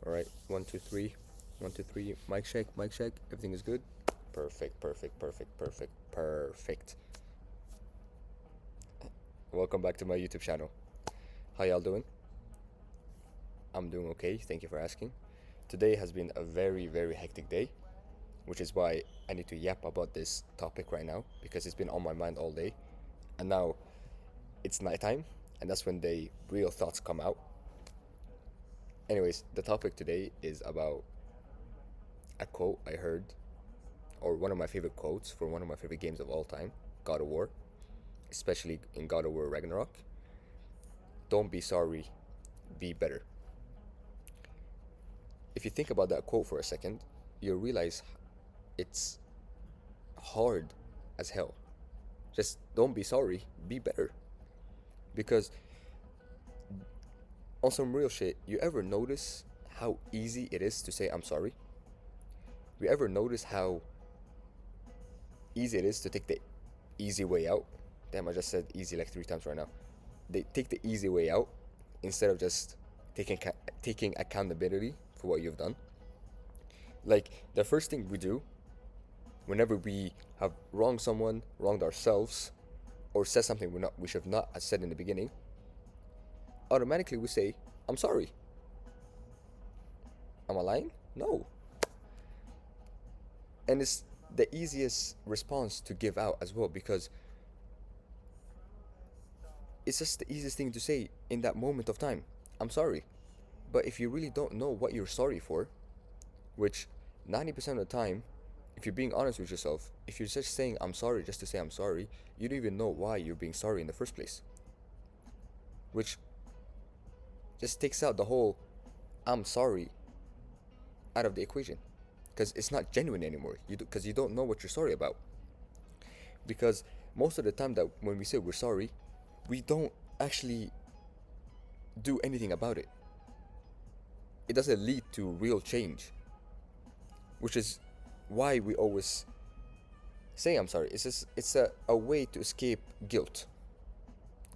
All right, one, two, three, one, two, three. Mic check, mic check. Everything is good. Perfect, perfect, perfect, perfect, perfect. Welcome back to my YouTube channel. How y'all doing? I'm doing okay. Thank you for asking. Today has been a very, very hectic day, which is why I need to yap about this topic right now because it's been on my mind all day. And now it's nighttime, and that's when the real thoughts come out. Anyways, the topic today is about a quote I heard, or one of my favorite quotes for one of my favorite games of all time, God of War, especially in God of War Ragnarok. Don't be sorry, be better. If you think about that quote for a second, you'll realize it's hard as hell. Just don't be sorry, be better. Because on some real shit, you ever notice how easy it is to say I'm sorry? You ever notice how easy it is to take the easy way out? Damn, I just said easy like 3 times right now. They take the easy way out instead of just taking accountability for what you've done. Like the first thing we do whenever we have wronged someone, wronged ourselves, or said something we should not have said in the beginning, automatically we say, I'm sorry. Am I lying? No. And it's the easiest response to give out as well because it's just the easiest thing to say in that moment of time. I'm sorry. But if you really don't know what you're sorry for, which 90% of the time, if you're being honest with yourself, if you're just saying I'm sorry just to say I'm sorry, you don't even know why you're being sorry in the first place. Which just takes out the whole I'm sorry out of the equation. Because it's not genuine anymore. Because you don't know what you're sorry about. Because most of the time that when we say we're sorry, we don't actually do anything about it. It doesn't lead to real change. Which is why we always say I'm sorry. It's a way to escape guilt.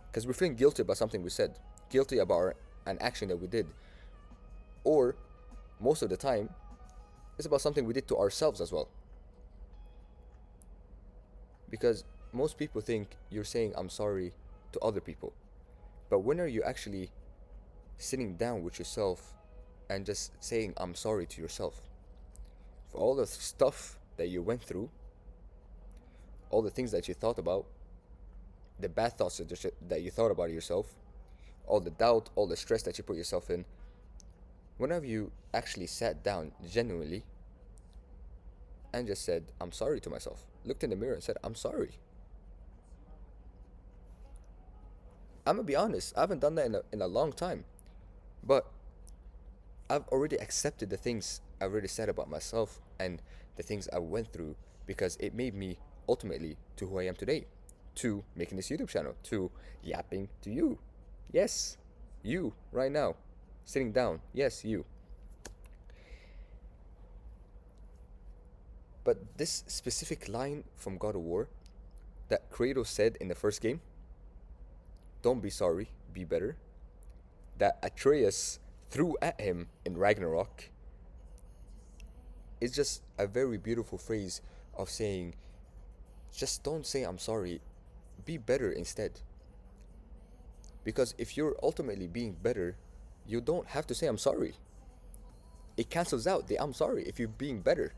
Because we're feeling guilty about something we said, guilty about an action that we did, or most of the time, it's about something we did to ourselves as well. Because most people think you're saying I'm sorry to other people, but when are you actually sitting down with yourself and just saying I'm sorry to yourself for all the stuff that you went through, all the things that you thought about, the bad thoughts that you thought about yourself, all the doubt, all the stress that you put yourself in? Whenever you actually sat down genuinely and just said, I'm sorry to myself, looked in the mirror and said, I'm sorry. I'm gonna be honest, I haven't done that in a long time, but I've already accepted the things I already said about myself and the things I went through because it made me ultimately to who I am today, to making this YouTube channel, to yapping to you. Yes, you right now, sitting down. Yes, you. But this specific line from God of War that Kratos said in the first game, don't be sorry, be better, that Atreus threw at him in Ragnarok, is just a very beautiful phrase of saying, just don't say I'm sorry, be better instead. Because if you're ultimately being better, you don't have to say I'm sorry. It cancels out the I'm sorry if you're being better.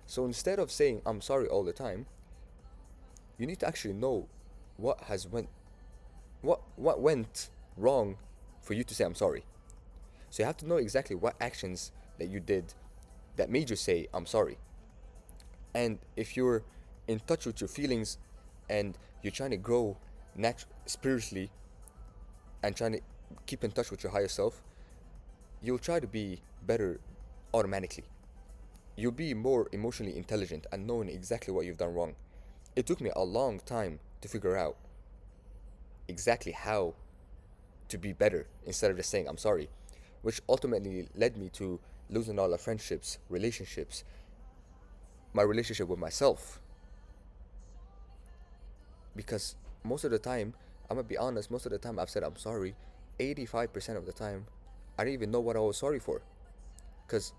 So instead of saying I'm sorry all the time, you need to actually know what has went what went wrong for you to say I'm sorry. So you have to know exactly what actions that you did that made you say I'm sorry. And if you're in touch with your feelings and you're trying to grow spiritually and trying to keep in touch with your higher self, you'll try to be better automatically. You'll be more emotionally intelligent and knowing exactly what you've done wrong. It took me a long time to figure out exactly how to be better instead of just saying I'm sorry, which ultimately led me to losing all our friendships, relationships, my relationship with myself. Because most of the time, I'm gonna be honest, most of the time I've said I'm sorry, 85% of the time, I didn't even know what I was sorry for. Cause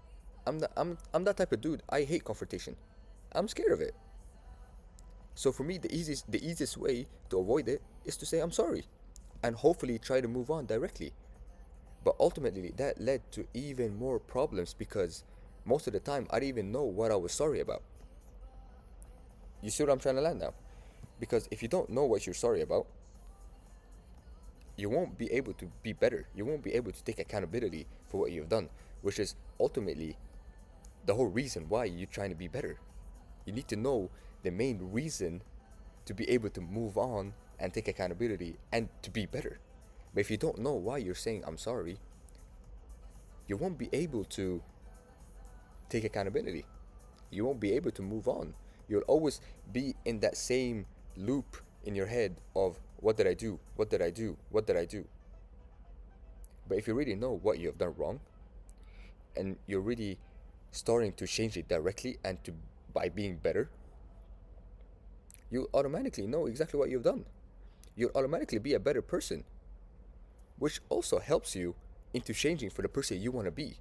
I'm that type of dude. I hate confrontation. I'm scared of it. So for me, the easiest way to avoid it is to say I'm sorry, and hopefully try to move on directly. But ultimately, that led to even more problems because most of the time I didn't even know what I was sorry about. You see what I'm trying to land now? Because if you don't know what you're sorry about, you won't be able to be better. You won't be able to take accountability for what you've done, which is ultimately the whole reason why you're trying to be better. You need to know the main reason to be able to move on and take accountability and to be better. But if you don't know why you're saying I'm sorry, you won't be able to take accountability. You won't be able to move on. You'll always be in that same loop in your head of what did I do? What did I do? What did I do? But if you really know what you have done wrong and you're really starting to change it directly and to by being better, you automatically know exactly what you've done. You'll automatically be a better person, which also helps you into changing for the person you want to be.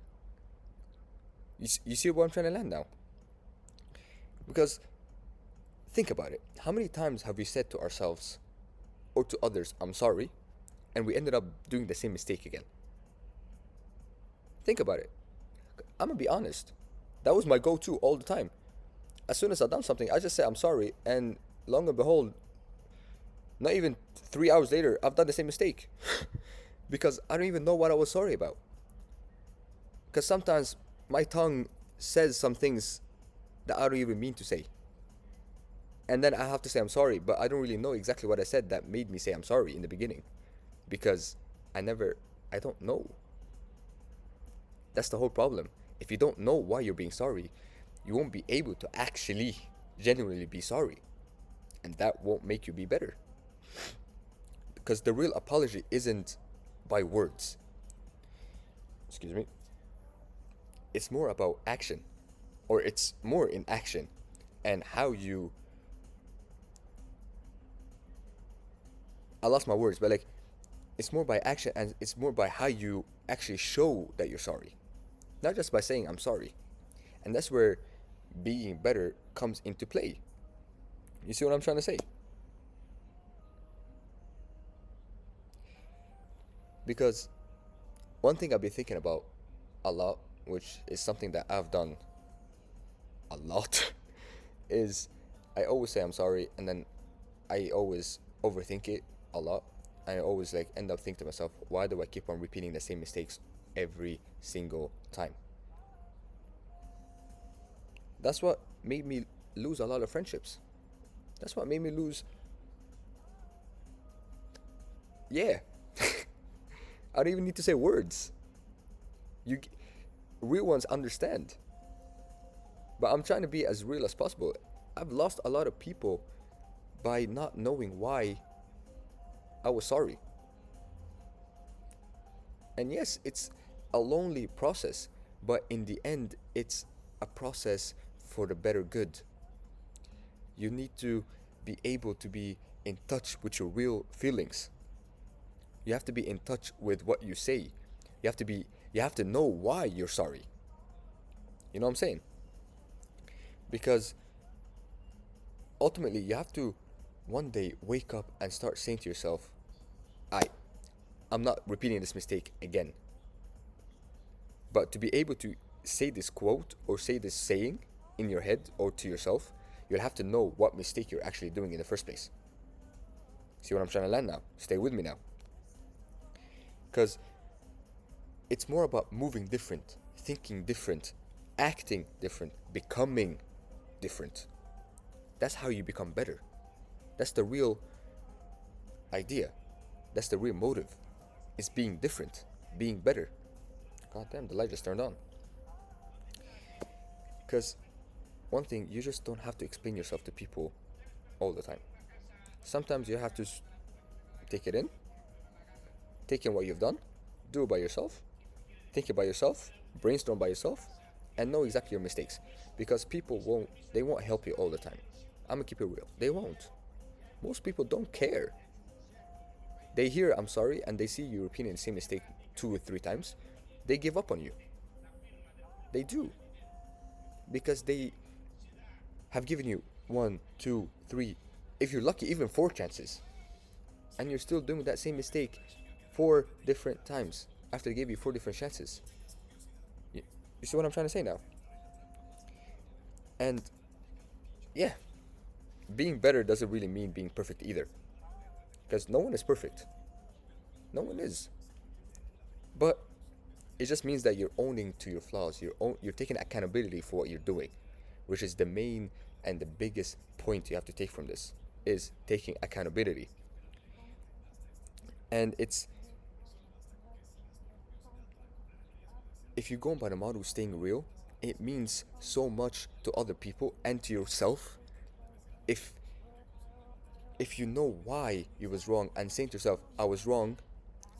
You see where I'm trying to land now? Because think about it. How many times have we said to ourselves or to others, I'm sorry, and we ended up doing the same mistake again? Think about it. I'm gonna be honest. That was my go to all the time. As soon as I've done something, I just say I'm sorry, and long and behold, not even 3 hours later, I've done the same mistake. Because I don't even know what I was sorry about. Because sometimes my tongue says some things that I don't even mean to say. And then I have to say I'm sorry, but I don't really know exactly what I said that made me say I'm sorry in the beginning. Because I don't know. That's the whole problem. If you don't know why you're being sorry, you won't be able to actually genuinely be sorry. And that won't make you be better. Because the real apology isn't by words. Excuse me. It's more about action. Or it's more in action and how you. I lost my words, but like, it's more by action and it's more by how you actually show that you're sorry. Not just by saying I'm sorry. And that's where being better comes into play. You see what I'm trying to say? Because one thing I've been thinking about a lot, which is something that I've done a lot, is I always say I'm sorry and then I always overthink it a lot. I always like end up thinking to myself, why do I keep on repeating the same mistakes every single time? That's what made me lose a lot of friendships. That's what made me lose. Yeah. I don't even need to say words. You real ones understand. But I'm trying to be as real as possible. I've lost a lot of people by not knowing why I was sorry. And yes, it's a lonely process, but in the end, it's a process for the better good. You need to be able to be in touch with your real feelings. You have to be in touch with what you say. You have to know why you're sorry. You know what I'm saying? Because ultimately you have to one day wake up and start saying to yourself, I I'm not repeating this mistake again. But to be able to say this quote or say this saying in your head or to yourself, you'll have to know what mistake you're actually doing in the first place. See what I'm trying to land now? Stay with me now. Because it's more about moving different, thinking different, acting different, becoming different. That's how you become better. That's the real idea. That's the real motive. It's being different, being better. God damn, the light just turned on. Because one thing, you just don't have to explain yourself to people all the time. Sometimes you have to take it in, take in what you've done, do it by yourself, think it by yourself, brainstorm by yourself, and know exactly your mistakes. Because they won't help you all the time. I'm gonna keep it real. They won't. Most people don't care. They hear I'm sorry and they see you repeating the same mistake 2 or 3 times. They give up on you. They do. Because they have given you one, two, three, if you're lucky, even four chances. And you're still doing that same mistake four different times after they gave you four different chances. You, you see what I'm trying to say now? And yeah, being better doesn't really mean being perfect either. Because no one is perfect. No one is. But it just means that you're owning to your flaws. You're taking accountability for what you're doing, which is the main and the biggest point you have to take from this is taking accountability. And it's if you go by the model of staying real, it means so much to other people and to yourself. If if you know why you was wrong and saying to yourself, I was wrong,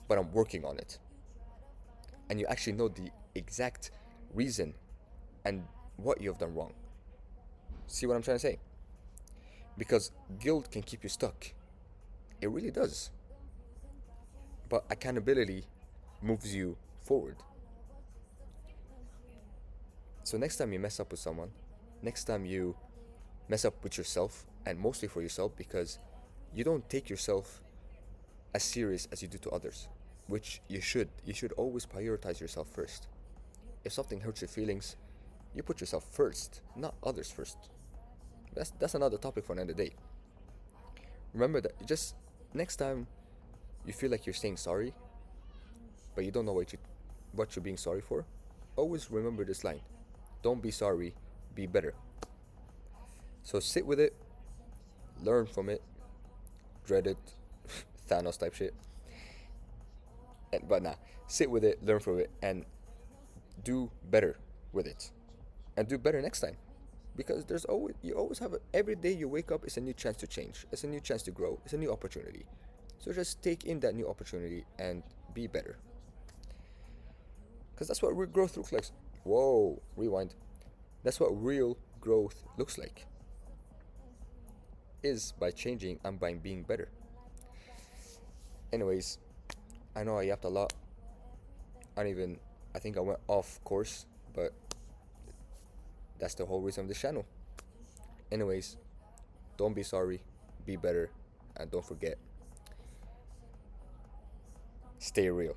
but I'm working on it. And you actually know the exact reason and what you have done wrong. See what I'm trying to say? Because guilt can keep you stuck. It really does. But accountability moves you forward. So next time you mess up with someone, next time you mess up with yourself, and mostly for yourself because you don't take yourself as serious as you do to others, which you should. You should always prioritize yourself first. If something hurts your feelings, you put yourself first, not others first. That's another topic for another day. Remember that just next time you feel like you're saying sorry, but you don't know what you're being sorry for, always remember this line. Don't be sorry, be better. So sit with it, learn from it, dread it, Thanos type shit. But nah, sit with it, learn from it, and do better with it, and do better next time. Because you always have every day you wake up, it's a new chance to change, it's a new chance to grow, it's a new opportunity. So just take in that new opportunity and be better. Because that's what real growth looks like. Whoa, rewind. That's what real growth looks like. Is by changing and by being better. Anyways, I know I yapped a lot. I think I went off course, but that's the whole reason of this channel. Anyways, don't be sorry, be better, and don't forget, stay real.